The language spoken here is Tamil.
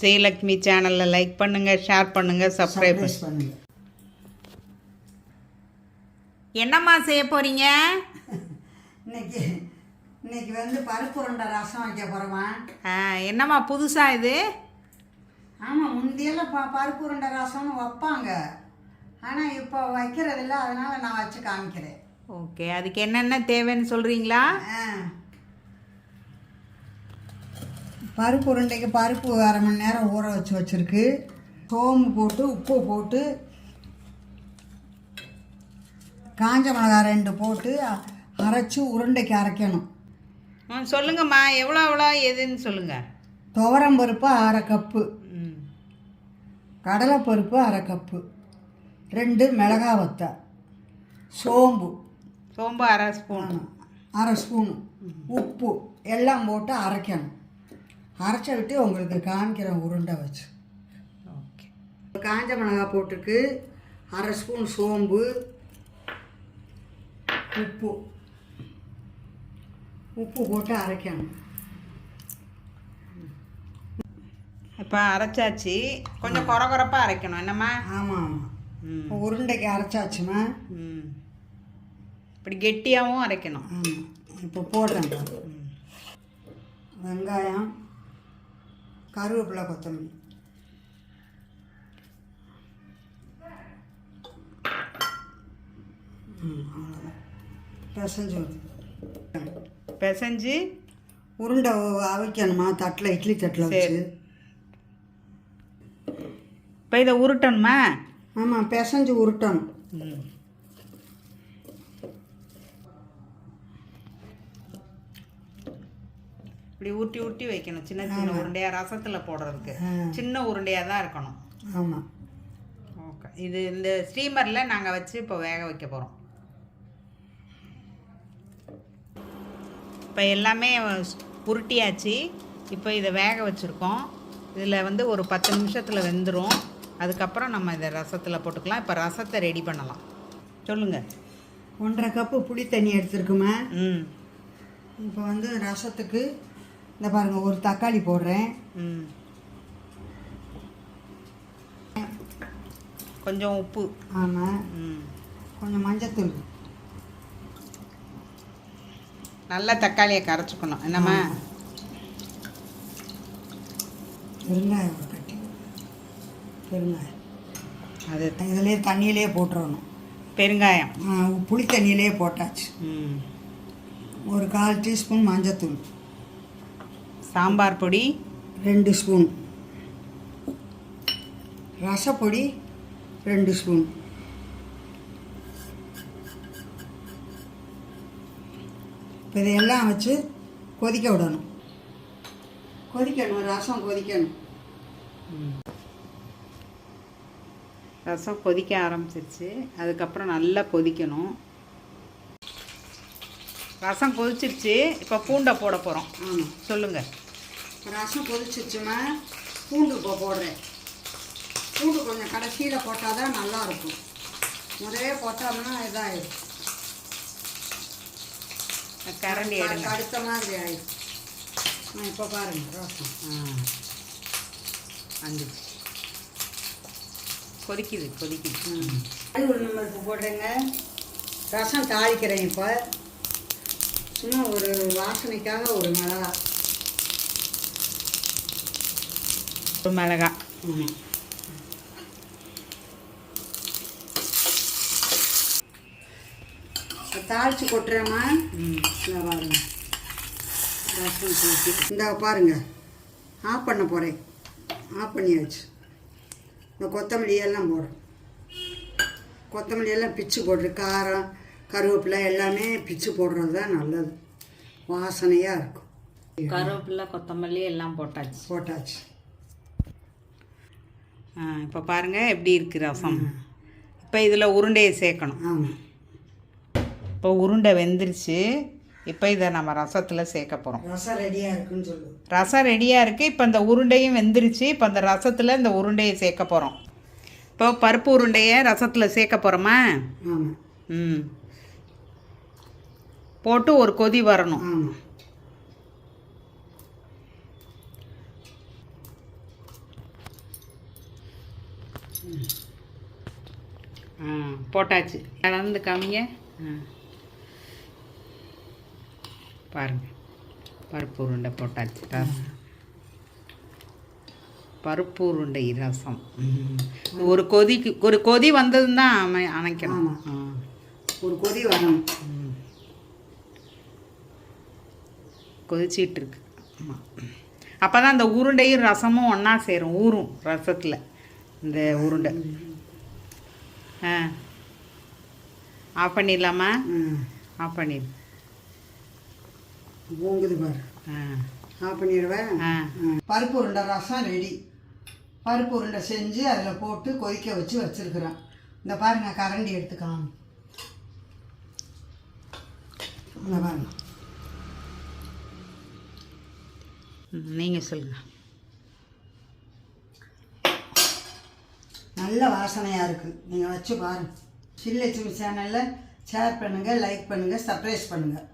ஸ்ரீலக்ஷ்மி சேனலில் லைக் பண்ணுங்கள், ஷேர் பண்ணுங்கள், சப்ஸ்கிரைப் பண்ணுங்கள். என்னம்மா செய்ய போகிறீங்க? இன்னைக்கு வந்து பருப்பு உருண்டை ரசம் வைக்க போகிறோமா. என்னம்மா புதுசாக இது? ஆமாம், முந்தியெல்லாம் பருப்பு உருண்டை ரசம்னு வைப்பாங்க, ஆனால் இப்போ வைக்கிறதில்ல, அதனால் நான் வச்சு காமிக்கிறேன். ஓகே, அதுக்கு என்னென்ன தேவைன்னு சொல்கிறீங்களா? பருப்பு உருண்டைக்கு பருப்பு அரை மணி நேரம் ஊற வச்சுருக்கு. சோம்பு போட்டு உப்பு போட்டு காஞ்ச மிளகாய் 2 போட்டு அரைச்சி உருண்டைக்கு அரைக்கணும். சொல்லுங்கம்மா, எவ்வளோ எதுன்னு சொல்லுங்கள். துவரம் பருப்பு 1/2 கப்பு, கடலைப்பருப்பு 1/2 கப்பு, 2 மிளகாய் வத்தல், சோம்பு 1/2 ஸ்பூன், 1/2 ஸ்பூனு உப்பு எல்லாம் போட்டு அரைக்கணும். அரைச்சி விட்டு உங்களுக்கு காமிக்கிறேன் உருண்டை வச்சு. ஓகே, காஞ்ச மிளகாய் போட்டுருக்கு, 1/2 ஸ்பூன் சோம்பு, உப்பு போட்டு அரைக்கணும். இப்போ அரைச்சாச்சு, கொஞ்சம் குறப்பாக அரைக்கணும் என்னம்மா? ஆமாம் ஆமாம், உருண்டைக்கு அரைச்சாச்சுமா. இப்படி கெட்டியாகவும் அரைக்கணும். ஆமாம், இப்போ போடுறேன். வெங்காயம், கருவேப்பிலை, கொத்தமல்லி, பிசைஞ்சு உருண்டை அவிக்கணுமா தட்டில், இட்லி தட்டில் வச்சு. இப்போ இதை உருட்டணுமா? ஆமாம், பிசைஞ்சு உருட்டணும். இப்படி ஊட்டி வைக்கணும், சின்ன சின்ன உருண்டையாக ரசத்தில் போடுறதுக்கு. சின்ன உருண்டையாக தான் இருக்கணும். ஆமாம். ஓகே, இது இந்த ஸ்டீமரில் நாங்கள் வச்சு இப்போ வேக வைக்க போகிறோம். இப்போ எல்லாமே உருட்டியாச்சு. இப்போ இதை வேக வச்சுருக்கோம். இதில் வந்து ஒரு 10 நிமிஷத்தில் வெந்துடும். அதுக்கப்புறம் நம்ம இதை ரசத்தில் போட்டுக்கலாம். இப்போ ரசத்தை ரெடி பண்ணலாம். சொல்லுங்கள். 1/2 கப்பு புளி தண்ணி எடுத்துருக்குமா. இப்போ வந்து ரசத்துக்கு இந்த பாருங்கள், ஒரு தக்காளி போடுறேன். கொஞ்சம் உப்பு. ஆமாம், கொஞ்சம் மஞ்சத்தூள். நல்லா தக்காளியை கரைச்சிக்கணும் என்னம்மா? பெருங்காயம் ஒரு கட்டி, பெருங்காயம் அது இதிலே தண்ணியிலே போட்டுறணும். பெருங்காயம் புளி தண்ணியிலே போட்டாச்சு. ஒரு 1/4 டீஸ்பூன் மஞ்சத்தூள், சாம்பார் பொடி 2 ஸ்பூன், ரசப்பொடி 2 ஸ்பூன். இப்போ இதையெல்லாம் வச்சு கொதிக்க விடணும். ரசம் கொதிக்கணும். ரசம் கொதிக்க ஆரம்பிச்சிருச்சு. அதுக்கப்புறம் நல்லா கொதிக்கணும். ரசம் கொதிச்சிருச்சு. இப்போ பூண்டை போட போகிறோம். சொல்லுங்கள். ரசம் கொதிச்சிருச்சுன்னா பூண்டு இப்போ போடுறேன். பூண்டு கொஞ்சம் கடைசியில் போட்டால் தான் நல்லாயிருக்கும். முதலே போட்டோம்னா இதாகிடும், கரண்டி எடுங்க, அடுத்த மாதிரி ஆகிடும். இப்போ பாருங்கள், ரசம் வந்துச்சு. கொதிக்குது. உளுந்தம்பருப்பு போடுறேங்க. ரசம் தாளிக்கிறேன். இப்போ சும்மா ஒரு வாசனைக்காக ஒரு மிளகாய். தாளித்து கொட்டுறேம்மா. இந்த பாருங்க, ரசம் தூக்கி இந்த பாருங்க, ஆஃப் பண்ண போகிறேன். ஆஃப் பண்ணியாச்சு. இந்த கொத்தமல்லியெல்லாம் போடுறேன். கொத்தமல்லியெல்லாம் பிச்சு போடுற, காரம், கருவேப்பிலை எல்லாமே பிச்சு போடுறது தான் நல்லது, வாசனையாக இருக்கும். கருவேப்பிலை, கொத்தமல்லி எல்லாம் போட்டாச்சு. இப்போ பாருங்கள் எப்படி இருக்குது ரசம். இப்போ இதில் உருண்டையை சேர்க்கணும். ஆமாம், இப்போ உருண்டை வெந்துருச்சு. இப்போ இதை நம்ம ரசத்தில் சேர்க்க போகிறோம். ரசம் ரெடியாக இருக்குன்னு சொல்லு. ரசம் ரெடியாக இருக்குது. இப்போ இந்த உருண்டையும் வெந்துருச்சு. இப்போ அந்த ரசத்தில் இந்த உருண்டையை சேர்க்க போகிறோம். இப்போ பருப்பு உருண்டையை ரசத்தில் சேர்க்க போகிறோமா? ஆமாம். போட்டு ஒரு கொதி வரணும். ஆமாம். போட்டாச்சு. கலந்து காமிங்க. பாருங்க, பருப்பு உருண்டை போட்டாச்சு. பருப்பு உருண்டை ரசம் ஒரு கொதி வந்ததுன்னு தான் அணைக்கணும். ஒரு கொதி வரணும். கொதிச்சிட்டு இருக்கு. ஆமாம், அப்போ தான் இந்த உருண்டையும் ரசமும் ஒன்றா சேரும், ஊறும் ரசத்தில் இந்த உருண்டை. ஆஃப் பண்ணிடலாமா? ஆஃப் பண்ணிடு. பூங்குது பாரு. ஆஃப் பண்ணிடுவேன். பருப்பு உருண்டை ரசம் ரெடி. பருப்பு உருண்டை செஞ்சு அதில் போட்டு கொதிக்க வச்சு வச்சுருக்குறேன். இந்த பாருங்க, கரண்டி எடுத்துக்கலாம். இந்த பாருங்க, நீங்கள் சொல்லுங்கள். நல்ல வாசனையாக இருக்குது. நீங்கள் வச்சு பாருங்கள். சில்லட்சுமி சேனலில் ஷேர் பண்ணுங்கள், லைக் பண்ணுங்கள், சப்ஸ்கிரைப் பண்ணுங்கள்.